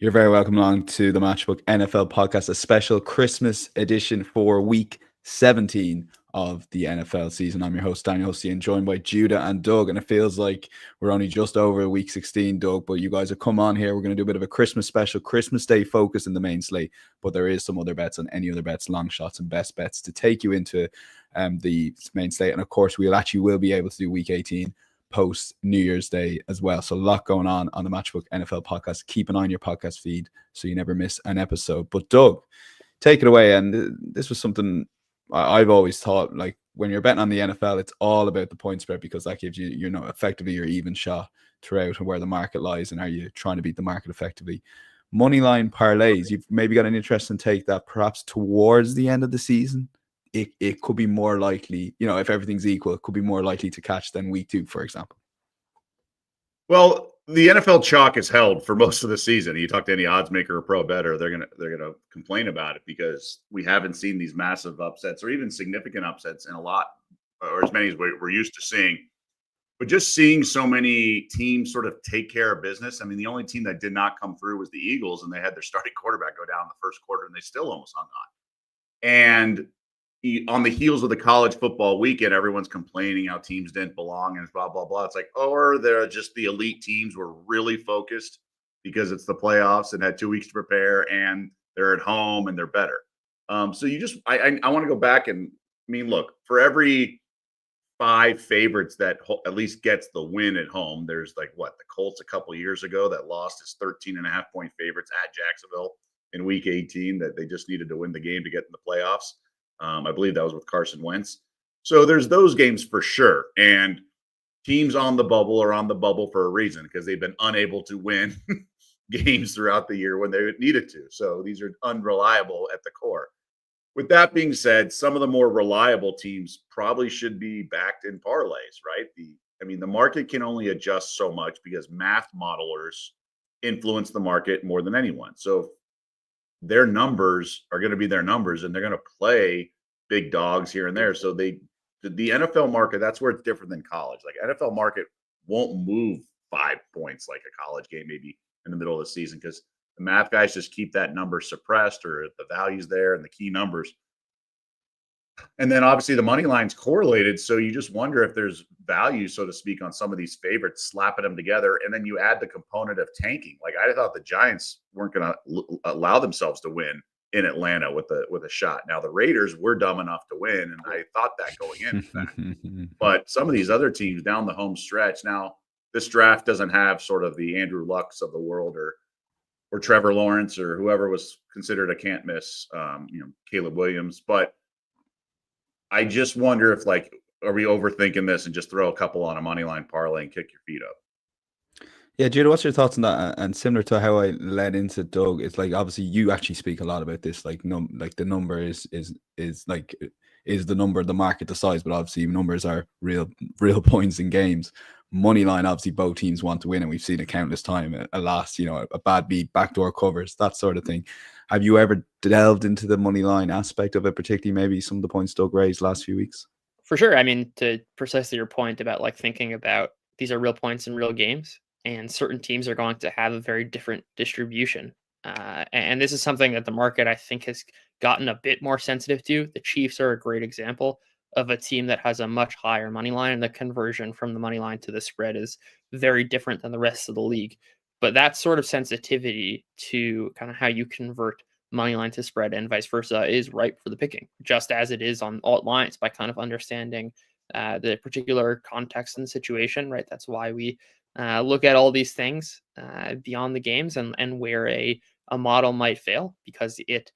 You're very welcome along to the Matchbook NFL podcast, a special Christmas edition for week 17 of the NFL season. I'm your host, Daniel Hussey, and joined by Judah and Doug. And it feels like we're only just over week 16, Doug, but you guys have come on here. We're going to do a bit of a Christmas special, Christmas Day focus in the main slate, but there is some other bets on any other bets, long shots and best bets to take you into the main slate. And of course, we will be able to do week 18 post New Year's Day as well. So a lot going on the Matchbook NFL podcast. Keep an eye on your podcast feed so you never miss an episode. But Doug, take it away. And this was something I've always thought, like when you're betting on the NFL, it's all about the point spread because that gives you, effectively your even shot throughout and where the market lies and are you trying to beat the market effectively. Moneyline parlays, you've maybe got an interesting take that perhaps towards the end of the season, it could be more likely, if everything's equal, it could be more likely to catch than week 2, for example. Well, the NFL chalk is held for most of the season. You talk to any odds maker or pro bettor, they're gonna complain about it because we haven't seen these massive upsets or even significant upsets in a lot, or as many as we're used to seeing. But just seeing so many teams sort of take care of business. I mean, the only team that did not come through was the Eagles, and they had their starting quarterback go down in the first quarter, and they still almost hung on. And on the heels of the college football weekend, everyone's complaining how teams didn't belong and blah, blah, blah. It's like, or they're just the elite teams were really focused because it's the playoffs and had 2 weeks to prepare and they're at home and they're better. So you just, I want to go back and look, for every 5 favorites that at least gets the win at home, there's like the Colts a couple years ago that lost as 13.5-point favorites at Jacksonville in week 18 that they just needed to win the game to get in the playoffs. I believe that was with Carson Wentz. So there's those games for sure. And teams on the bubble are on the bubble for a reason because they've been unable to win games throughout the year when they needed to. So these are unreliable at the core. With that being said, some of the more reliable teams probably should be backed in parlays, right? The market can only adjust so much because math modelers influence the market more than anyone. So their numbers are going to be their numbers and they're going to play big dogs here and there. So the NFL market, that's where it's different than college. Like NFL market won't move 5 points like a college game, maybe in the middle of the season, because the math guys just keep that number suppressed or the values there and the key numbers. And then obviously the money line's correlated. So you just wonder if there's value, so to speak, on some of these favorites, slapping them together. And then you add the component of tanking. Like I thought the Giants weren't going to allow themselves to win in Atlanta with a shot. Now the Raiders were dumb enough to win. And I thought that going in fact. But some of these other teams down the home stretch. Now this draft doesn't have sort of the Andrew Lucks of the world or Trevor Lawrence or whoever was considered a can't miss, Caleb Williams. But I just wonder if are we overthinking this and just throw a couple on a money line parlay and kick your feet up? Yeah, Judah, what's your thoughts on that? And similar to how I led into Doug, it's like obviously you actually speak a lot about this. Like the number is the number the market decides, but obviously numbers are real points in games. Money line, obviously both teams want to win, and we've seen it countless time. A bad beat, backdoor covers, that sort of thing. Have you ever delved into the money line aspect of it, particularly maybe some of the points Doug raised last few weeks? For sure. I mean, to precisely your point about thinking about these are real points in real games, and certain teams are going to have a very different distribution. And this is something that the market, I think, has gotten a bit more sensitive to. The Chiefs are a great example of a team that has a much higher money line, and the conversion from the money line to the spread is very different than the rest of the league. But that sort of sensitivity to kind of how you convert money line to spread and vice versa is ripe for the picking, just as it is on alt lines by kind of understanding the particular context and situation, right? That's why we look at all these things beyond the games and where a model might fail because it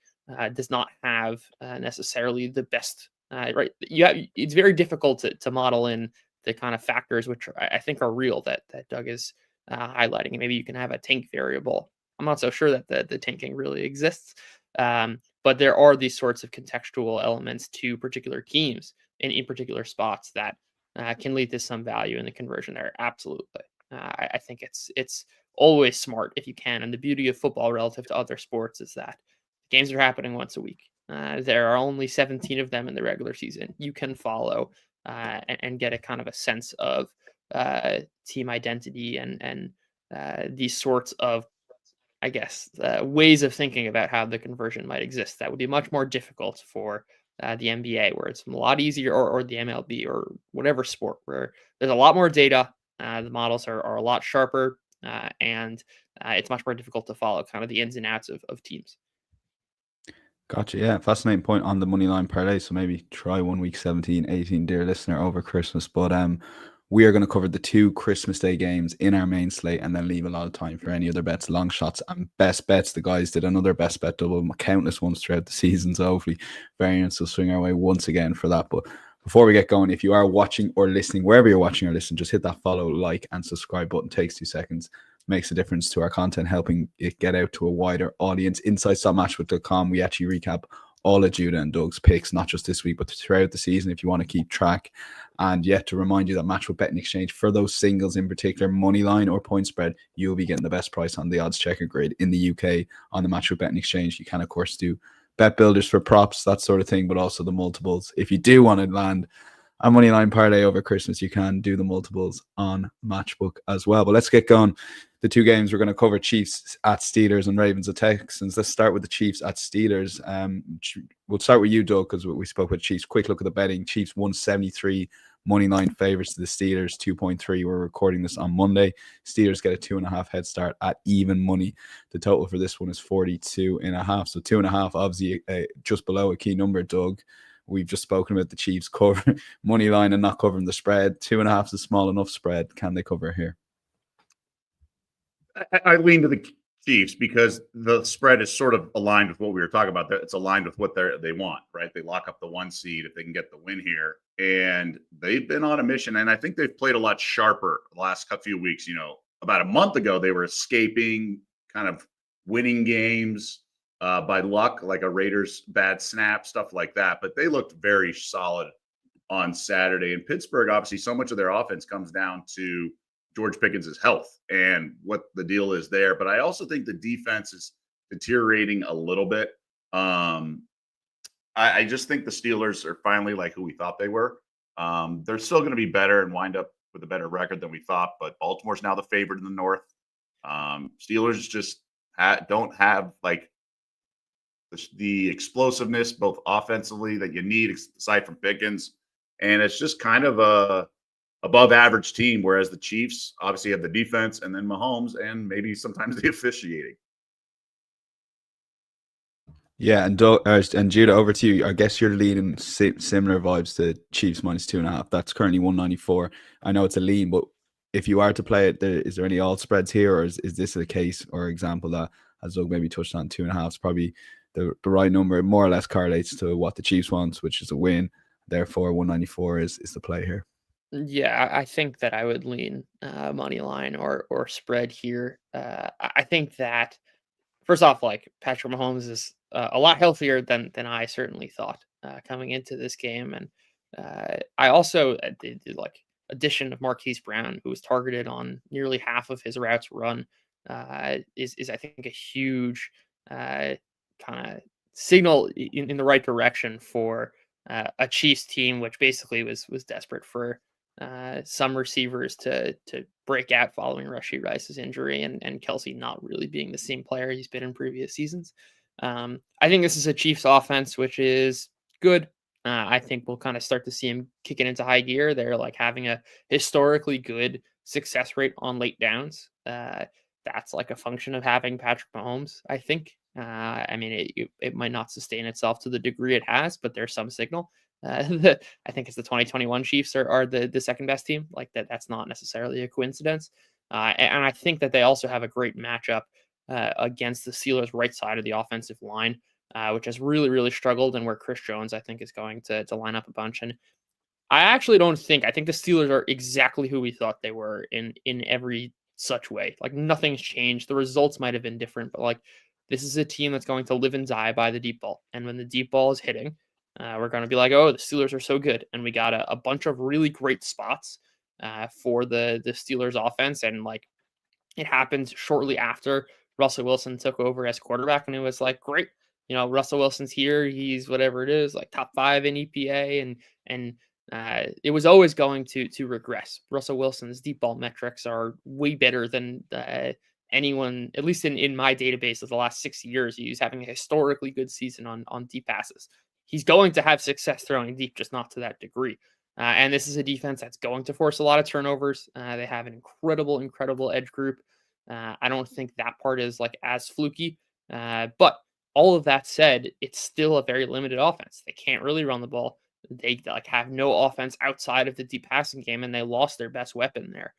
does not have necessarily the best, right? It's very difficult to model in the kind of factors which I think are real that Doug is highlighting. And maybe you can have a tank variable. I'm not so sure that the tanking really exists. But there are these sorts of contextual elements to particular teams in particular spots that can lead to some value in the conversion there. Absolutely. I think it's always smart if you can. And the beauty of football relative to other sports is that games are happening once a week. There are only 17 of them in the regular season. You can follow and get a kind of a sense of team identity and these sorts of I guess, ways of thinking about how the conversion might exist that would be much more difficult for the NBA, where it's a lot easier, or the MLB, or whatever sport, where there's a lot more data. The models are a lot sharper, and it's much more difficult to follow kind of the ins and outs of teams. Gotcha. Yeah, fascinating point on the money line parlay. So maybe try 1 week 17, 18, dear listener, over Christmas. But we are going to cover the 2 Christmas Day games in our main slate, and then leave a lot of time for any other bets, long shots, and best bets. The guys did another best bet double, countless ones throughout the season. So hopefully variance will swing our way once again for that. But before we get going, if you are watching or listening, wherever you're watching or listening, just hit that follow, like, and subscribe button. It takes 2 seconds. Makes a difference to our content, helping it get out to a wider audience. Insights.matchbook.com. We actually recap all of Judah and Doug's picks, not just this week, but throughout the season, if you want to keep track. And yet to remind you that Matchbook Betting Exchange, for those singles in particular, money line or point spread, you'll be getting the best price on the odds checker grid in the UK on the Matchbook Betting Exchange. You can, of course, do bet builders for props, that sort of thing, but also the multiples. If you do want to land a money line parlay over Christmas, you can do the multiples on Matchbook as well. But let's get going. The 2 games we're going to cover: Chiefs at Steelers and Ravens at Texans. Let's start with the Chiefs at Steelers. We'll start with you, Doug, because we spoke with Chiefs. Quick look at the betting. Chiefs 173 money line favorites to the Steelers, 2.3. We're recording this on Monday. Steelers get a 2.5 head start at even money. The total for this one is 42.5. So 2.5, obviously just below a key number, Doug. We've just spoken about the Chiefs cover money line and not covering the spread. 2.5 is a small enough spread. Can they cover here? I lean to the Chiefs because the spread is sort of aligned with what we were talking about. It's aligned with what they want, right? They lock up the 1 seed if they can get the win here. And they've been on a mission. And I think they've played a lot sharper the last few weeks. About a month ago, they were escaping, kind of winning games by luck, like a Raiders bad snap, stuff like that. But they looked very solid on Saturday. And Pittsburgh, obviously, so much of their offense comes down to George Pickens' health and what the deal is there. But I also think the defense is deteriorating a little bit. I just think the Steelers are finally like who we thought they were. They're still going to be better and wind up with a better record than we thought, but Baltimore's now the favorite in the North. Steelers just don't have like the explosiveness, both offensively, that you need aside from Pickens. And it's just kind of a above average team, whereas the Chiefs obviously have the defense and then Mahomes and maybe sometimes the officiating. Yeah, and Judah, over to you. I guess you're leading similar vibes to Chiefs minus 2.5. That's currently 194. I know it's a lean, but if you are to play it, is there any alt spreads here, or is this a case or example that, as Doug maybe touched on, 2.5 is probably the right number? It more or less correlates to what the Chiefs want, which is a win. Therefore, 194 is the play here. Yeah, I think that I would lean money line or spread here. I think that, first off, like, Patrick Mahomes is a lot healthier than I certainly thought coming into this game, and I also did like addition of Marquise Brown, who was targeted on nearly half of his routes run, is I think a huge kind of signal in the right direction for a Chiefs team, which basically was desperate for some receivers to break out following Rashee Rice's injury, and Kelsey not really being the same player he's been in previous seasons. I think this is a Chiefs offense, which is good. I think we'll kind of start to see him kicking into high gear. They're like having a historically good success rate on late downs. That's like a function of having Patrick Mahomes, I think. I mean, it might not sustain itself to the degree it has, but there's some signal. I think it's the 2021 Chiefs are the second best team. Like that's not necessarily a coincidence. And I think that they also have a great matchup against the Steelers' right side of the offensive line, which has really, really struggled, and where Chris Jones, I think, is going to line up a bunch. And I think the Steelers are exactly who we thought they were in every such way. Like nothing's changed. The results might have been different, but like this is a team that's going to live and die by the deep ball. And when the deep ball is hitting, we're going to be like, oh, the Steelers are so good. And we got a bunch of really great spots for the Steelers offense. And like it happened shortly after Russell Wilson took over as quarterback. And it was like, great, Russell Wilson's here. He's whatever it is, like top 5 in EPA. And it was always going to regress. Russell Wilson's deep ball metrics are way better than anyone, at least in my database of the last 6 years, he's having a historically good season on deep passes. He's going to have success throwing deep, just not to that degree. And this is a defense that's going to force a lot of turnovers. They have an incredible edge group. I don't think that part is like as fluky. But all of that said, it's still a very limited offense. They can't really run the ball. They like have no offense outside of the deep passing game, and they lost their best weapon there,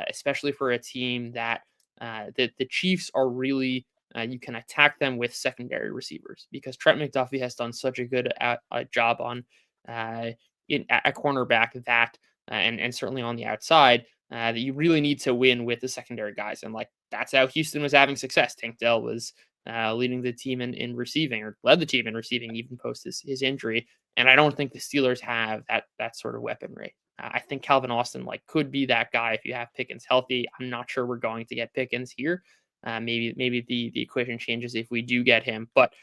especially for a team that the Chiefs are really. You can attack them with secondary receivers because Trent McDuffie has done such a good job on at cornerback that and certainly on the outside that you really need to win with the secondary guys, and like that's how Houston was having success. Tank Dell was leading the team in receiving, or led the team in receiving even post his injury. And I don't think the Steelers have that sort of weaponry. I think Calvin Austin like could be that guy if you have Pickens healthy. I'm not sure we're going to get Pickens here. Maybe the equation changes if we do get him. But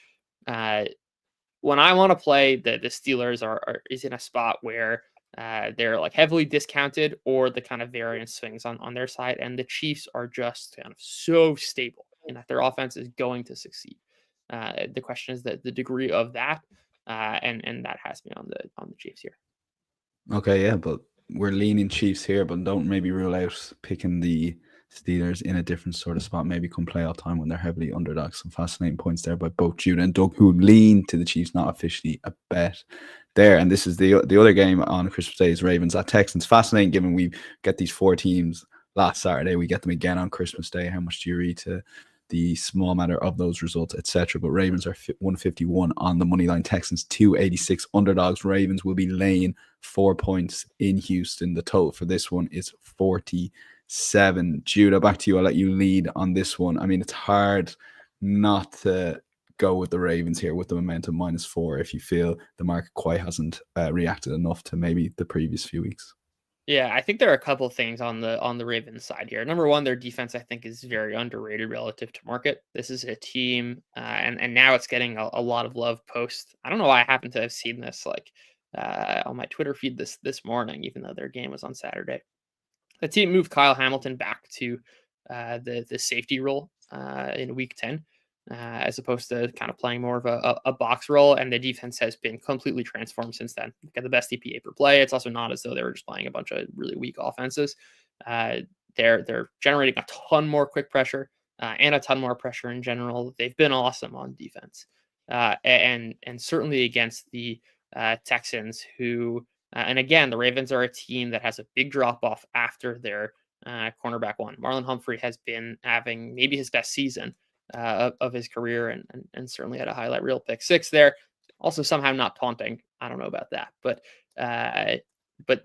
when I want to play, the Steelers is in a spot where they're like heavily discounted, or the kind of variance swings on their side, and the Chiefs are just kind of so stable in that their offense is going to succeed. The question is the degree of that, and that has me on the Chiefs here. Okay, yeah, but we're leaning Chiefs here, but don't maybe rule out picking the Steelers in a different sort of spot, maybe come playoff time when they're heavily underdogs. Some fascinating points there by both Judah and Doug, who lean to the Chiefs, not officially a bet there. And this is the other game on Christmas Day is Ravens at Texans. Fascinating, given we get these 4 teams last Saturday, we get them again on Christmas Day. How much do you read to the small matter of those results, etc.? But Ravens are 151 on the money line. Texans 286 underdogs. Ravens will be laying 4 points in Houston. The total for this one is 47. Judah, back to you. I'll let you lead on this one. I mean, it's hard not to go with the Ravens here with the momentum -4 if you feel the market quite hasn't reacted enough to maybe the previous few weeks. Yeah, I think there are a couple of things on the Ravens side here. Number one, their defense I think is very underrated relative to market. This is a team, and now it's getting a lot of love post. I don't know why I happen to have seen this like on my Twitter feed this morning, even though their game was on Saturday. The team moved Kyle Hamilton back to the safety role in Week 10, as opposed to kind of playing more of a box role. And the defense has been completely transformed since then. They've got the best EPA per play. It's also not as though they were just playing a bunch of really weak offenses. They're generating a ton more quick pressure and a ton more pressure in general. They've been awesome on defense, and certainly against the Texans, who and again, the Ravens are a team that has a big drop off after their cornerback one. Marlon Humphrey has been having maybe his best season of his career, and certainly had a highlight reel pick 6 there. Also somehow not taunting. I don't know about that, but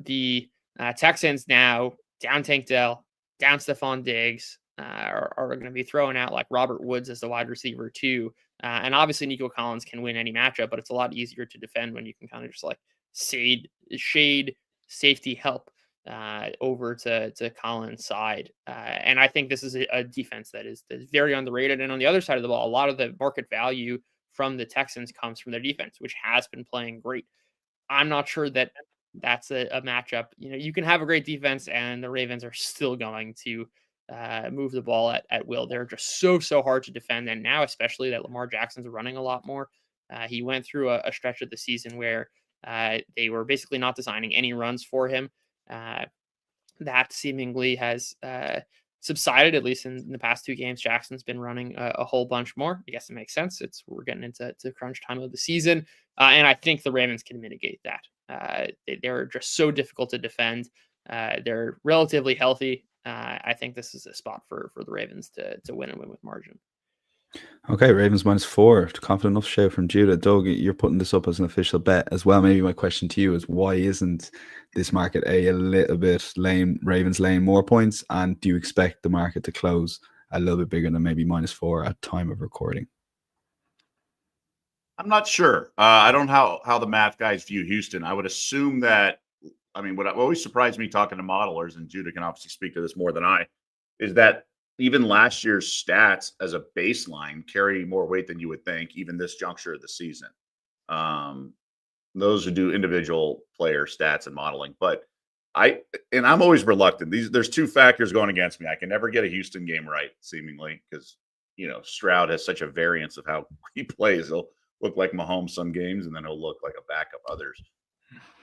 the Texans now down Tank Dell, down Stephon Diggs, are going to be throwing out like Robert Woods as the wide receiver too. And obviously Nico Collins can win any matchup, but it's a lot easier to defend when you can kind of just like shade safety help over to Collins' side. And I think this is a defense that is very underrated. And on the other side of the ball, a lot of the market value from the Texans comes from their defense, which has been playing great. I'm not sure that that's a matchup. You know, you can have a great defense and the Ravens are still going to move the ball at will. They're just so hard to defend. And now, especially that Lamar Jackson's running a lot more. He went through a stretch of the season where they were basically not designing any runs for him. That seemingly has subsided, at least in the past 2 games. Jackson's been running a whole bunch more. I guess it makes sense. We're getting into crunch time of the season. And I think the Ravens can mitigate that. They're just so difficult to defend. They're relatively healthy. I think this is a spot for the Ravens to win and win with margin. Okay, Ravens -4. Confident enough shout from Judah. Doug, you're putting this up as an official bet as well. Maybe my question to you is, why isn't this market a little bit lame? Ravens laying more points, and do you expect the market to close a little bit bigger than maybe -4 at time of recording? I'm not sure. I don't know how the math guys view Houston. I would assume that, I mean, what always surprised me talking to modelers, and Judah can obviously speak to this more than I, is that even last year's stats as a baseline carry more weight than you would think, even this juncture of the season. Those who do individual player stats and modeling. But I'm always reluctant. There's two factors going against me. I can never get a Houston game right, seemingly, because Stroud has such a variance of how he plays. He'll look like Mahomes some games, and then he'll look like a backup others.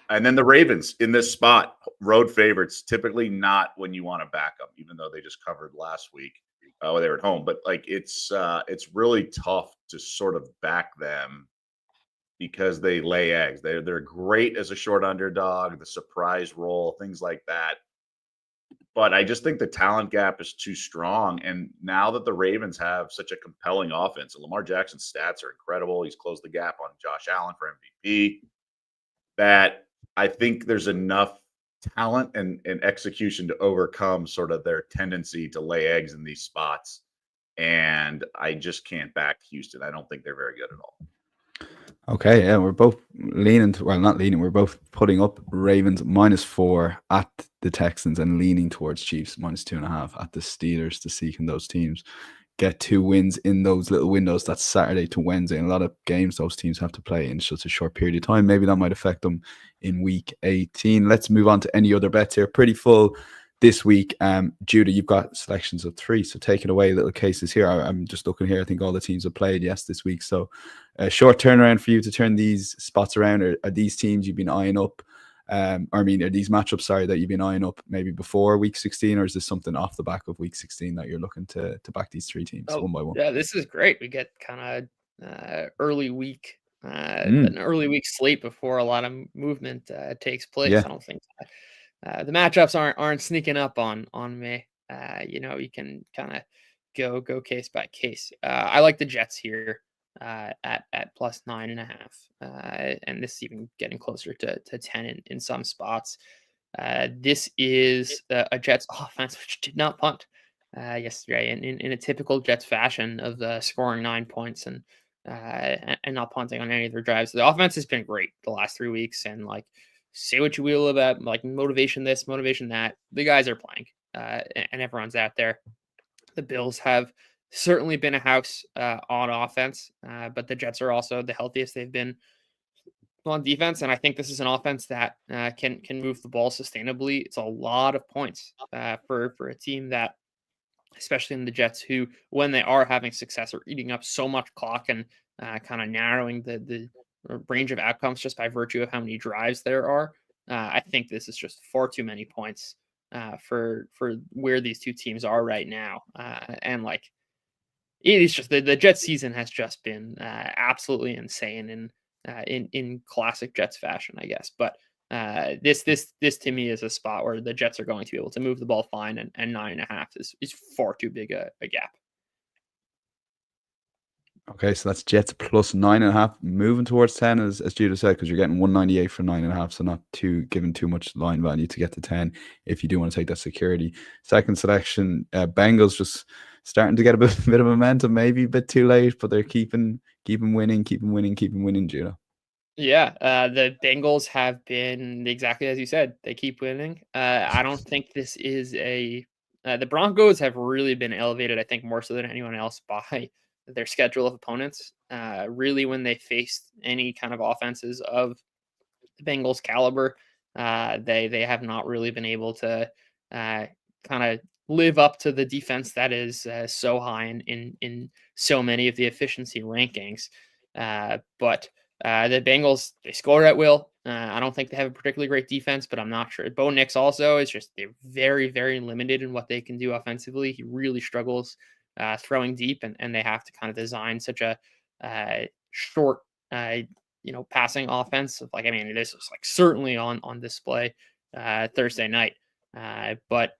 And then the Ravens in this spot, road favorites, typically not when you want to back them, even though they just covered last week when they were at home. But like it's really tough to sort of back them because they lay eggs. They're great as a short underdog, the surprise roll, things like that. But I just think the talent gap is too strong. And now that the Ravens have such a compelling offense, and Lamar Jackson's stats are incredible. He's closed the gap on Josh Allen for MVP. That I think there's enough talent and execution to overcome sort of their tendency to lay eggs in these spots. And I just can't back Houston. I don't think they're very good at all. Okay, yeah, we're both not leaning, we're both putting up Ravens -4 at the Texans and leaning towards Chiefs -2.5 at the Steelers to see can those teams get 2 wins in those little windows. That's Saturday to Wednesday, and a lot of games those teams have to play in such a short period of time. Maybe that might affect them in week 18. Let's move on to any other bets here. Pretty full this week. Judah, you've got selections of 3, so take it away. Little cases here. I'm just looking here. I think all the teams have played this week, so a short turnaround for you to turn these spots around. Are these teams you've been eyeing up? Are these matchups, that you've been eyeing up maybe before week 16, or is this something off the back of week 16 that you're looking to back these 3 teams one by one? Yeah, this is great. We get kind of early week, an early week slate before a lot of movement takes place. Yeah. I don't think the matchups aren't sneaking up on me. You can kind of go case by case. I like the Jets here at +9.5, and this is even getting closer to 10 in some spots. This is a Jets offense which did not punt yesterday in a typical Jets fashion of scoring 9 points and not punting on any of their drives. The offense has been great the last 3 weeks, and like, say what you will about like motivation this, motivation that, the guys are playing and everyone's out there. The Bills have certainly been a house on offense, but the Jets are also the healthiest they've been on defense, and I think this is an offense that can move the ball sustainably. It's a lot of points for a team that, especially in the Jets, who, when they are having success, are eating up so much clock and kind of narrowing the range of outcomes just by virtue of how many drives there are. I think this is just far too many points for where these two teams are right now. And like, it is just the Jets season has just been absolutely insane in classic Jets fashion, I guess. But this to me is a spot where the Jets are going to be able to move the ball fine, and 9.5 is far too big a gap. Okay, so that's Jets +9.5, moving towards 10, as Judah said, because you're getting 198 for 9.5, so not giving too much line value to get to 10 if you do want to take that security. Second selection, Bengals just starting to get a bit of momentum, maybe a bit too late, but they're keeping winning, Judah. Yeah, the Bengals have been exactly as you said. They keep winning. I don't think this is the Broncos have really been elevated, I think, more so than anyone else by their schedule of opponents. Really, when they faced any kind of offenses of the Bengals caliber, they have not really been able to kind of live up to the defense that is so high in so many of the efficiency rankings. But the Bengals, they score at will. I don't think they have a particularly great defense, but I'm not sure. Bo Nix also is just, they're very, very limited in what they can do offensively. He really struggles throwing deep, and they have to kind of design such a short, passing offense. Like, this was like certainly on display Thursday night. But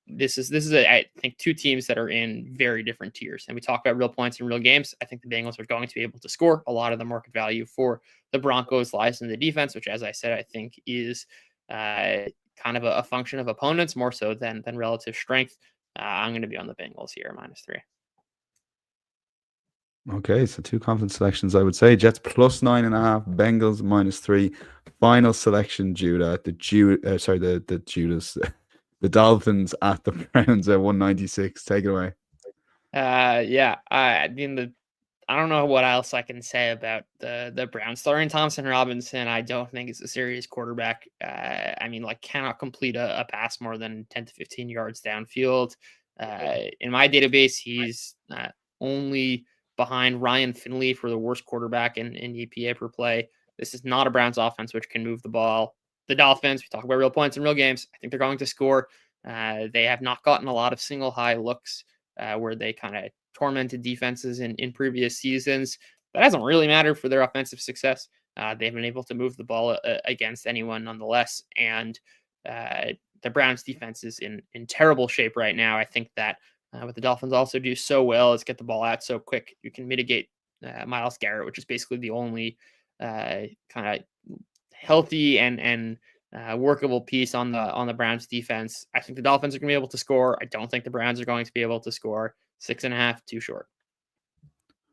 this is I think two teams that are in very different tiers. And we talk about real points and real games. I think the Bengals are going to be able to score. A lot of the market value for the Broncos lies in the defense, which, as I said, I think is kind of a function of opponents more so than relative strength. I'm going to be on the Bengals here, -3. Okay, so 2 confidence selections, I would say. Jets +9.5, Bengals -3. Final selection, Judah. The Dolphins at the Browns at 196. Take it away. Yeah, I mean, I don't know what else I can say about the Browns. Dorian Thompson-Robinson, I don't think is a serious quarterback. I mean, like, cannot complete a pass more than 10 to 15 yards downfield. In my database, he's only behind Ryan Finley for the worst quarterback in EPA per play. This is not a Browns offense which can move the ball. The Dolphins, we talk about real points in real games. I think they're going to score. They have not gotten a lot of single high looks where they kind of tormented defenses in previous seasons. That hasn't really mattered for their offensive success. They've been able to move the ball against anyone nonetheless. And the Browns defense is in terrible shape right now. I think that what the Dolphins also do so well is get the ball out so quick. You can mitigate Myles Garrett, which is basically the only kind of healthy and workable piece on the Browns defense. I think the Dolphins are going to be able to score. I don't think the Browns are going to be able to score. 6.5, too short.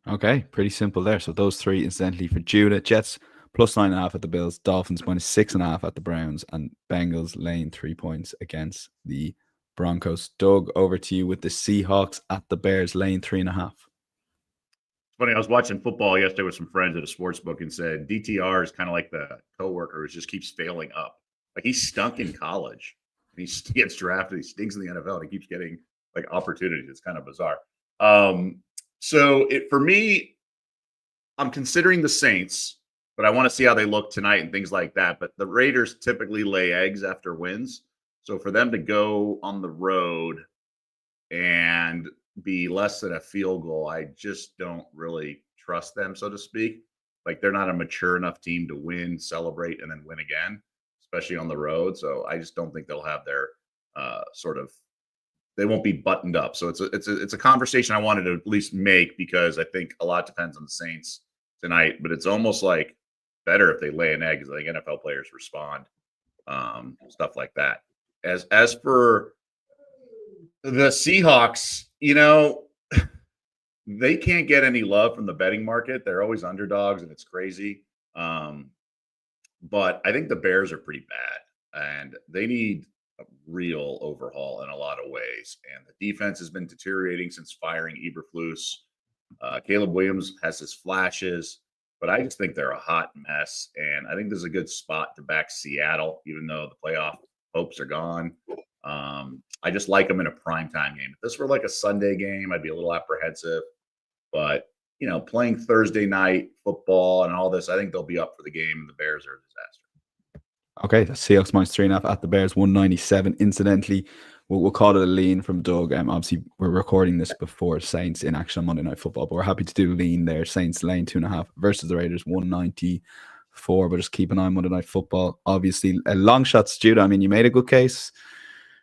Okay, pretty simple there. So those three, incidentally, for Judah: Jets plus 9.5 at the Bills, Dolphins minus 6.5 at the Browns, and Bengals laying 3 points against the Broncos. Doug, over to you with the Seahawks at the Bears laying 3.5. It's funny, I was watching football yesterday with some friends at a sports book and said DTR is kind of like the coworker who just keeps failing up. Like, he stunk in college. He gets drafted, he stinks in the NFL, and he keeps getting like opportunities. It's kind of bizarre. So for me, I'm considering the Saints, but I want to see how they look tonight and things like that. But the Raiders typically lay eggs after wins. So for them to go on the road and be less than a field goal, I just don't really trust them, so to speak. Like, they're not a mature enough team to win, celebrate, and then win again, especially on the road. So I just don't think they'll have their they won't be buttoned up. So it's a conversation I wanted to at least make, because I think a lot depends on the Saints tonight. But it's almost like better if they lay an egg, because I think NFL players respond, stuff like that. As for the Seahawks, they can't get any love from the betting market. They're always underdogs, and it's crazy. But I think the Bears are pretty bad, and they need a real overhaul in a lot of ways. And the defense has been deteriorating since firing Eberflus. Caleb Williams has his flashes, but I just think they're a hot mess. And I think there's a good spot to back Seattle, even though the playoff hopes are gone. I just like them in a primetime game. If this were like a Sunday game, I'd be a little apprehensive. But, playing Thursday night football and all this, I think they'll be up for the game, and the Bears are a disaster. Okay, the Seahawks minus 3.5 at the Bears, 197. Incidentally, we'll call it a lean from Doug. Obviously, we're recording this before Saints in action on Monday Night Football, but we're happy to do lean there. Saints laying 2.5 versus the Raiders, 194. But just keep an eye on Monday Night Football. Obviously, long shots, Judah. I mean, you made a good case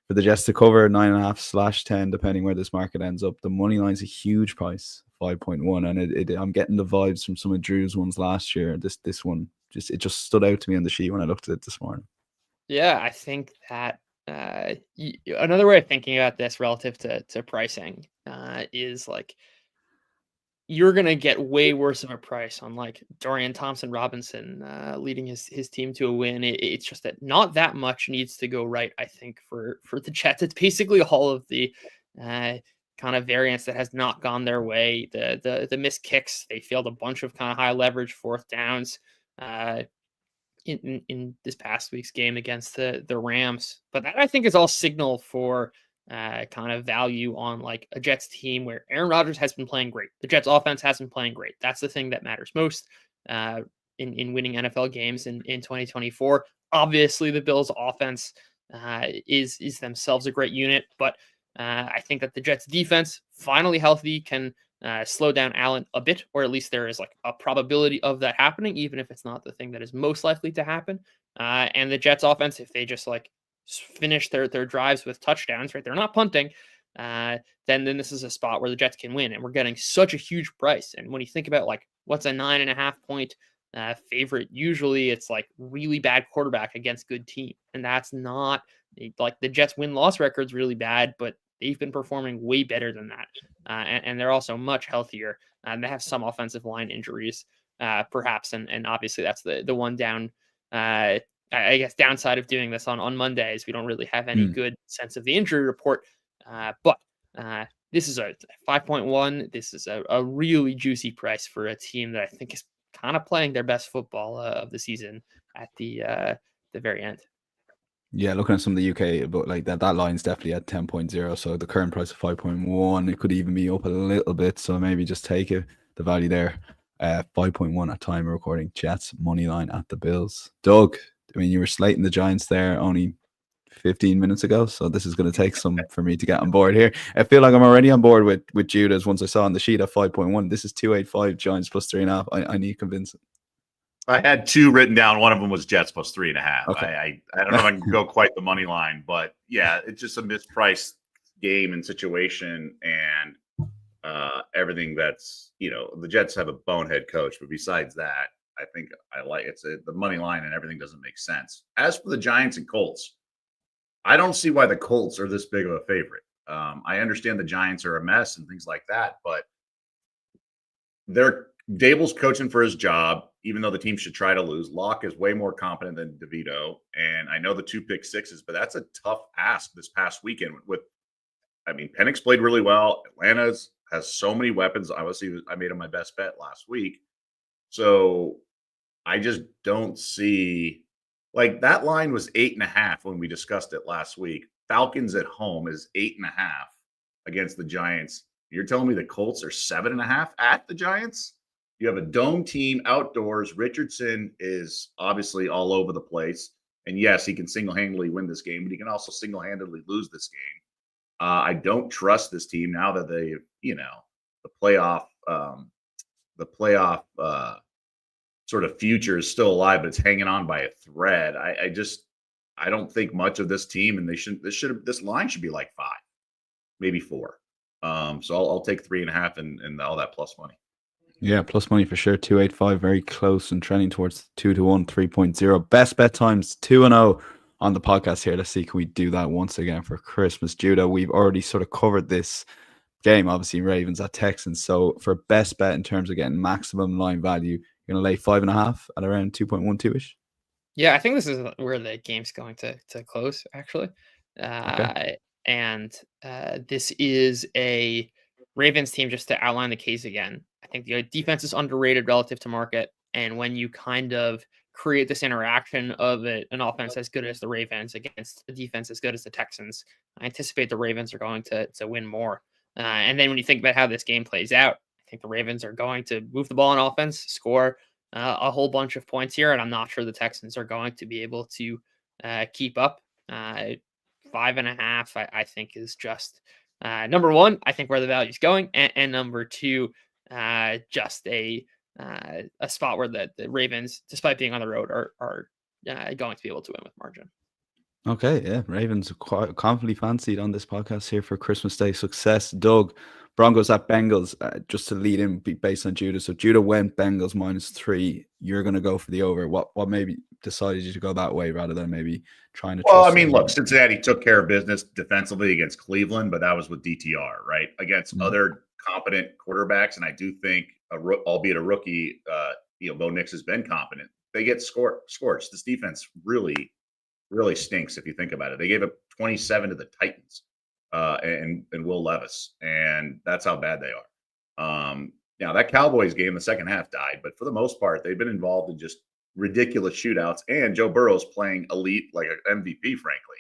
for the Jets to cover 9.5/10, depending where this market ends up. The money line's a huge price, 5.1, and I'm getting the vibes from some of Drew's ones last year. This one just stood out to me on the sheet when I looked at it this morning. Yeah, I think that another way of thinking about this relative to pricing is like, you're going to get way worse of a price on like Dorian Thompson-Robinson leading his team to a win. It's just that not that much needs to go right, I think, for the Jets. It's basically all of the kind of variance that has not gone their way. The missed kicks, they failed a bunch of kind of high leverage fourth downs in this past week's game against the Rams. But that, I think, is all signal for kind of value on like a Jets team where Aaron Rodgers has been playing great. The Jets offense has been playing great. That's the thing that matters most in winning NFL games in 2024. Obviously, the Bills offense is themselves a great unit, but I think that the Jets defense, finally healthy, can slow down Allen a bit, or at least there is like a probability of that happening, even if it's not the thing that is most likely to happen. And the Jets offense, if they just like finish their drives with touchdowns, right, they're not punting, then this is a spot where the Jets can win. And we're getting such a huge price. And when you think about like what's a 9.5 point favorite, usually it's like really bad quarterback against good team. And that's not like the Jets win-loss record's really bad, but they've been performing way better than that. And they're also much healthier. They have some offensive line injuries, perhaps. And obviously that's the one down, I guess, downside of doing this on Monday is we don't really have any good sense of the injury report. But this is a 5.1. This is a really juicy price for a team that I think is kind of playing their best football of the season at the very end. Yeah, looking at some of the UK, but like that line's definitely at 10.0. So the current price of 5.1, it could even be up a little bit. So maybe just take it, the value there. 5.1 at time of recording. Jets money line at the Bills. Doug, I mean, you were slating the Giants there only 15 minutes ago, so this is going to take some for me to get on board here. I feel like I'm already on board with Judah's once I saw on the sheet at 5.1. This is 285 Giants plus 3.5. I need convincing. I had 2 written down. One of them was Jets plus 3.5. Okay. I don't know if I can go quite the money line, but yeah, it's just a mispriced game and situation, and everything that's, the Jets have a bonehead coach, but besides that, I think I like the money line and everything doesn't make sense. As for the Giants and Colts, I don't see why the Colts are this big of a favorite. I understand the Giants are a mess and things like that, but Dable's coaching for his job, even though the team should try to lose. Locke is way more competent than DeVito, and I know the 2 pick sixes, but that's a tough ask this past weekend. Penix played really well. Atlanta has so many weapons. Obviously, I made him my best bet last week, so I just don't see. Like, that line was 8.5 when we discussed it last week. Falcons at home is 8.5 against the Giants. You're telling me the Colts are 7.5 at the Giants? You have a dome team outdoors. Richardson is obviously all over the place. And yes, he can single-handedly win this game, but he can also single-handedly lose this game. I don't trust this team now that they, the playoff sort of future is still alive, but it's hanging on by a thread. I don't think much of this team, and this line should be like 5, maybe 4. So I'll take 3.5 and all that plus money. Yeah, plus money for sure. 285, very close and trending towards 2-1, 3.0. Best bet times 2-0 on the podcast here. Let's see, can we do that once again for Christmas? Judah, we've already sort of covered this game, obviously Ravens at Texans. So for best bet in terms of getting maximum line value, you're going to lay 5.5 at around 2.12-ish. Yeah, I think this is where the game's going to close, actually. Okay. And this is a Ravens team, just to outline the case again. I think the defense is underrated relative to market. And when you kind of create this interaction of an offense as good as the Ravens against a defense as good as the Texans, I anticipate the Ravens are going to win more. And then when you think about how this game plays out, I think the Ravens are going to move the ball on offense, score a whole bunch of points here, and I'm not sure the Texans are going to be able to keep up. 5.5, I think, is just number one, I think where the value is going, and number two, just a spot where the Ravens, despite being on the road, are going to be able to win with margin. Okay, yeah, Ravens are quite confidently fancied on this podcast here for Christmas Day success. Doug, Broncos at Bengals, just to lead in based on Judah. So Judah went Bengals -3. You're going to go for the over. What maybe decided you to go that way rather than maybe trying to? Well, I mean, look, Cincinnati took care of business defensively against Cleveland, but that was with DTR, right? Against other competent quarterbacks, and I do think, albeit a rookie, Bo Nix has been competent. They get scorched. This defense really stinks if you think about it. They gave up 27 to the Titans and Will Levis, and that's how bad they are. Now, that Cowboys game, the second half died, but for the most part, they've been involved in just ridiculous shootouts, and Joe Burrow's playing elite, like an MVP, frankly.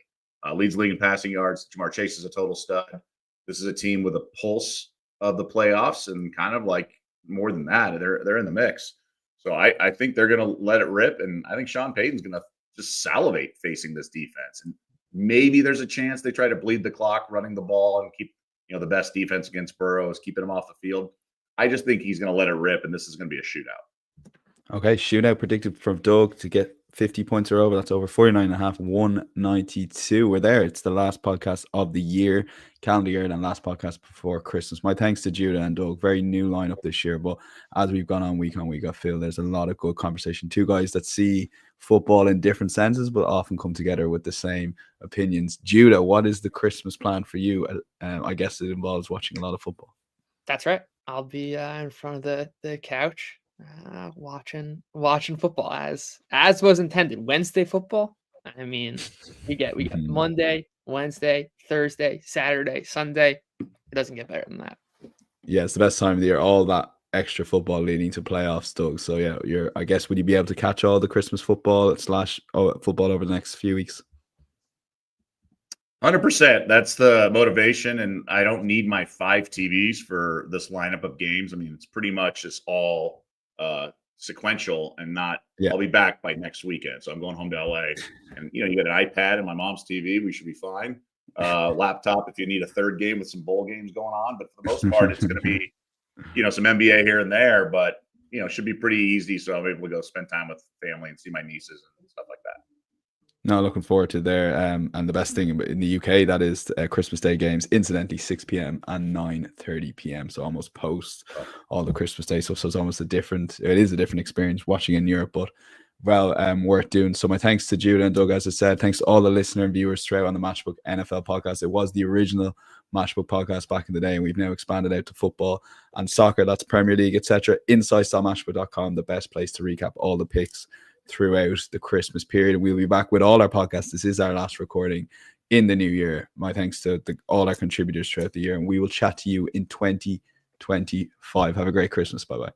Leads the league in passing yards. Jamar Chase is a total stud. This is a team with a pulse of the playoffs, and kind of like more than that, they're in the mix. So I think they're going to let it rip, and I think Sean Payton's going to just salivate facing this defense. And maybe there's a chance they try to bleed the clock running the ball and keep, the best defense against Burrow is keeping him off the field. I just think he's going to let it rip, and this is going to be a shootout. Okay, shootout predicted from Doug to get 50 points or over. That's over 49.5, 192. We're there. It's the last podcast of the year, calendar year, and last podcast before Christmas. My thanks to Judah and Doug. Very new lineup this year, but as we've gone on week, I feel there's a lot of good conversation. Two guys that see football in different senses, but often come together with the same opinions. Judah, what is the Christmas plan for you? I guess it involves watching a lot of football. That's right. I'll be in front of the couch. Watching football as was intended. Wednesday football. I mean, we got Monday, Wednesday, Thursday, Saturday, Sunday. It doesn't get better than that. Yeah, it's the best time of the year. All that extra football leading to playoffs, Doug. So yeah, I guess, would you be able to catch all the Christmas football / football over the next few weeks? 100%. That's the motivation, and I don't need my 5 TVs for this lineup of games. I mean, it's pretty much just all sequential, and not. Yeah. I'll be back by next weekend, so I'm going home to LA, and you got an iPad and my mom's TV. We should be fine. Laptop if you need a third game with some bowl games going on, but for the most part, it's going to be some NBA here and there, but it should be pretty easy. So I'm able to go spend time with family and see my nieces and stuff like that. No, looking forward to there. And the best thing in the UK, that is Christmas Day games, incidentally, 6 p.m. and 9:30 p.m. So almost post all the Christmas Day stuff. So it's almost it is a different experience watching in Europe, but worth doing. So my thanks to Judah and Doug, as I said. Thanks to all the listener and viewers throughout on the Matchbook NFL podcast. It was the original Matchbook podcast back in the day, and we've now expanded out to football and soccer. That's Premier League, etc. Insights.matchbook.com, the best place to recap all the picks throughout the Christmas period. And we'll be back with all our podcasts. This is our last recording in the new year. My thanks to all our contributors throughout the year, and we will chat to you in 2025. Have a great Christmas. Bye-bye.